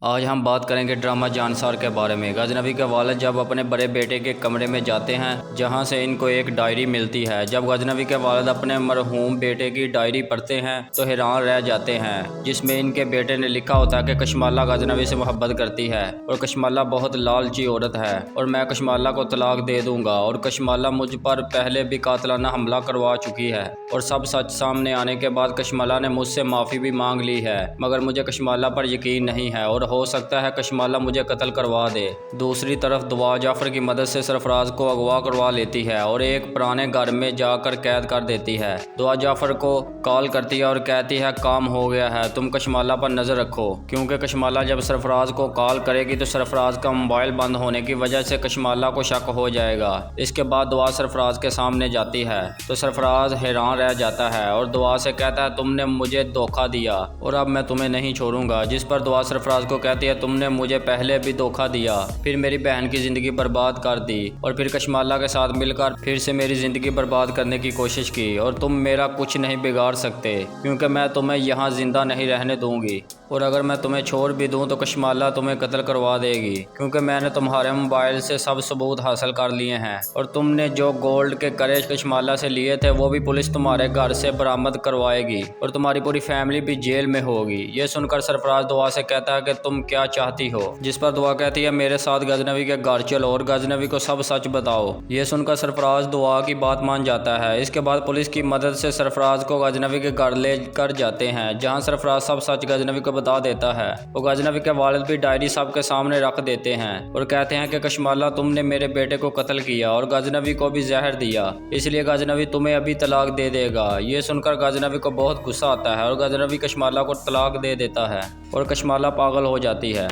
आज हम बात करेंगे ड्रामा जानसार के बारे में। गजनबी के वालिद जब अपने बड़े बेटे के कमरे में जाते हैं जहां से इनको एक डायरी मिलती है। जब गजनबी के वालिद अपने मरहूम बेटे की डायरी पढ़ते हैं तो हैरान रह जाते हैं, जिसमें इनके बेटे ने लिखा होता है कि कशमाला गजनबी से मोहब्बत करती है और कशमाला बहुत लालची औरत है और मैं कशमाला को तलाक दे दूंगा और कशमाला मुझ पर पहले भी कातलाना हमला करवा चुकी है। और सब सच सामने आने के बाद कशमाला ने मुझसे माफ़ी भी मांग ली है, मगर मुझे कशमाला पर यकीन नहीं है और हो सकता है कशमाला मुझे कत्ल करवा दे। दूसरी तरफ दुआ जाफ़र की मदद से सरफराज को अगवा करवा लेती है और एक पुराने घर में जाकर कैद कर देती है। दुआ जाफ़र को कॉल करती है और कहती है काम हो गया है, तुम कशमाला पर नज़र रखो, क्योंकि कशमाला जब सरफराज को कॉल करेगी तो सरफराज का मोबाइल बंद होने की वजह से कशमाला को शक हो जाएगा। इसके बाद दुआ सरफराज के सामने जाती है तो सरफराज हैरान रह जाता है और दुआ से कहता है तुमने मुझे धोखा दिया और अब मैं तुम्हें नहीं छोड़ूंगा। जिस पर दुआ सरफराज को कहती है तुमने मुझे पहले भी धोखा दिया, फिर मेरी बहन की ज़िंदगी बर्बाद कर दी और फिर कशमाला के साथ मिलकर फिर से मेरी ज़िंदगी बर्बाद करने की कोशिश की और तुम मेरा कुछ नहीं बिगाड़ सकते, क्योंकि मैं तुम्हें यहाँ ज़िंदा नहीं रहने दूंगी और अगर मैं तुम्हें छोड़ भी दूँ तो कशमाला तुम्हें कत्ल करवा देगी, क्योंकि मैंने तुम्हारे मोबाइल से सब सबूत हासिल कर लिए हैं और तुमने जो गोल्ड के करेज कशमाला से लिए थे वो भी पुलिस तुम्हारे घर से बरामद करवाएगी और तुम्हारी पूरी फैमिली भी जेल में होगी। ये सुनकर सरफराज दुआ से कहता है कि तुम क्या चाहती हो। जिस पर दुआ कहती है मेरे साथ गजनबी के घर चलो और गजनबी को सब सच बताओ। ये सुनकर सरफराज दुआ की बात मान जाता है। इसके बाद पुलिस की मदद से सरफराज को गजनबी के घर ले कर जाते हैं, जहाँ सरफराज सब सच गजनबी को बता देता है। वो गजनबी के वालिद भी डायरी सबके सामने रख देते हैं और कहते हैं कि कशमाला तुमने मेरे बेटे को कत्ल किया और गजनबी को भी जहर दिया, इसलिए गजनबी तुम्हें अभी तलाक दे देगा। ये सुनकर गजनबी को बहुत गुस्सा आता है और गजनबी कशमाला को तलाक दे देता है और कशमाला पागल हो जाती है।